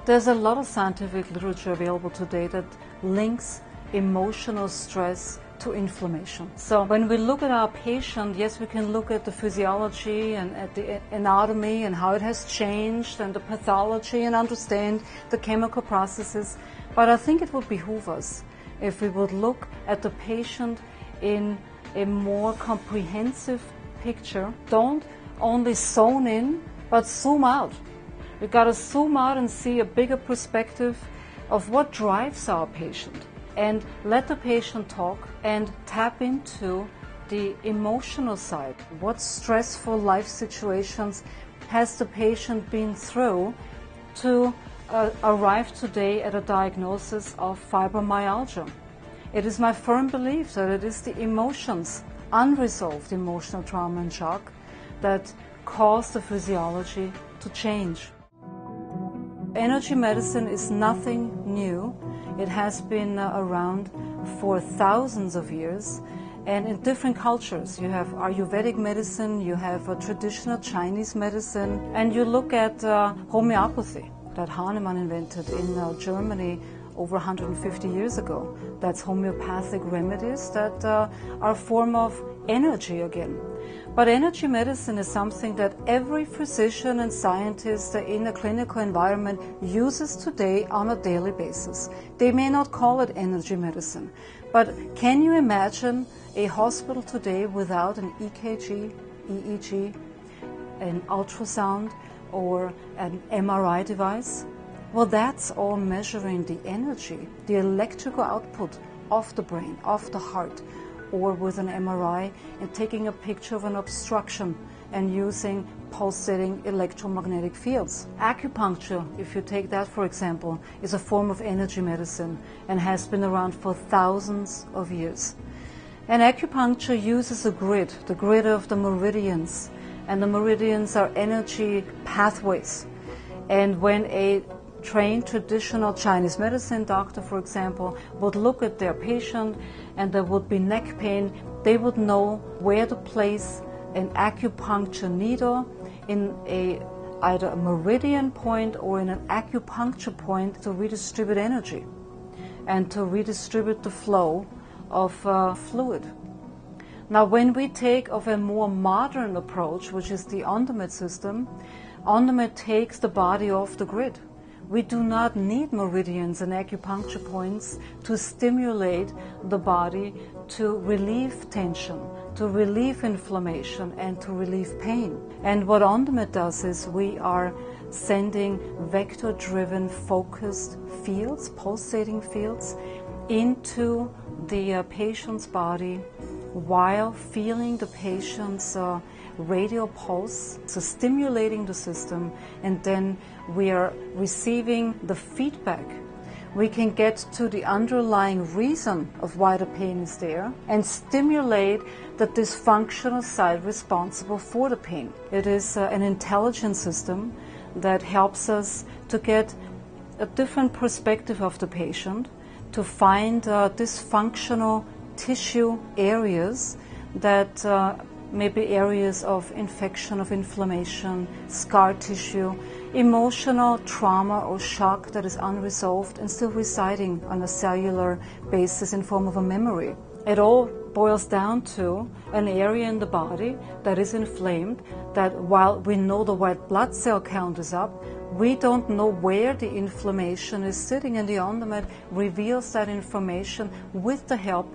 There's a lot of scientific literature available today that links emotional stress to inflammation. So when we look at our patient, yes, we can look at the physiology and at the anatomy and how it has changed and the pathology and understand the chemical processes. But I think it would behoove us if we would look at the patient in a more comprehensive picture. Don't only zone in, but zoom out. We've got to zoom out and see a bigger perspective of what drives our patient, and let the patient talk and tap into the emotional side. What stressful life situations has the patient been through to arrive today at a diagnosis of fibromyalgia? It is my firm belief that it is the emotions, unresolved emotional trauma and shock, that cause the physiology to change. Energy medicine is nothing new. It has been around for thousands of years, and in different cultures. You have Ayurvedic medicine, you have traditional Chinese medicine, and you look at homeopathy that Hahnemann invented in Germany over 150 years ago. That's homeopathic remedies that are a form of energy again. But energy medicine is something that every physician and scientist in a clinical environment uses today on a daily basis. They may not call it energy medicine, but can you imagine a hospital today without an EKG, EEG, an ultrasound, or an MRI device? Well, that's all measuring the energy, the electrical output of the brain, of the heart, or with an MRI and taking a picture of an obstruction and using pulsating electromagnetic fields. Acupuncture, if you take that for example, is a form of energy medicine and has been around for thousands of years. And acupuncture uses a grid, the grid of the meridians, and the meridians are energy pathways. And when a trained traditional Chinese medicine doctor, for example, would look at their patient and there would be neck pain, they would know where to place an acupuncture needle in either a meridian point or in an acupuncture point to redistribute energy and to redistribute the flow of fluid. Now, when we take of a more modern approach, which is the Ondomet system, Ondomet takes the body off the grid. We do not need meridians and acupuncture points to stimulate the body to relieve tension, to relieve inflammation, and to relieve pain. And what Ondomet does is we are sending vector-driven focused fields, pulsating fields, into the patient's body while feeling the patient's radial pulse, so stimulating the system, and then we are receiving the feedback. We can get to the underlying reason of why the pain is there and stimulate the dysfunctional side responsible for the pain. It is an intelligent system that helps us to get a different perspective of the patient, to find dysfunctional tissue areas that maybe areas of infection, of inflammation, scar tissue, emotional trauma or shock that is unresolved and still residing on a cellular basis in form of a memory. It all boils down to an area in the body that is inflamed, that while we know the white blood cell count is up, we don't know where the inflammation is sitting, and the Ondomet reveals that information with the help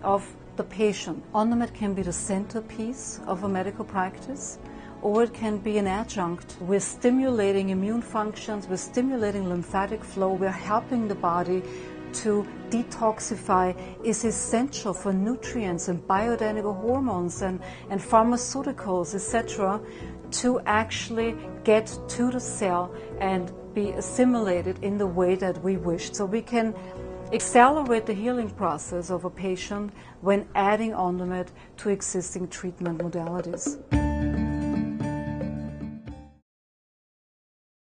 of the patient. Ondomet can be the centerpiece of a medical practice, or it can be an adjunct. We're stimulating immune functions, we're stimulating lymphatic flow, we're helping the body to detoxify, is essential for nutrients and bioidentical hormones and pharmaceuticals, etc., to actually get to the cell and be assimilated in the way that we wish. So we can accelerate the healing process of a patient when adding Ondomet to existing treatment modalities.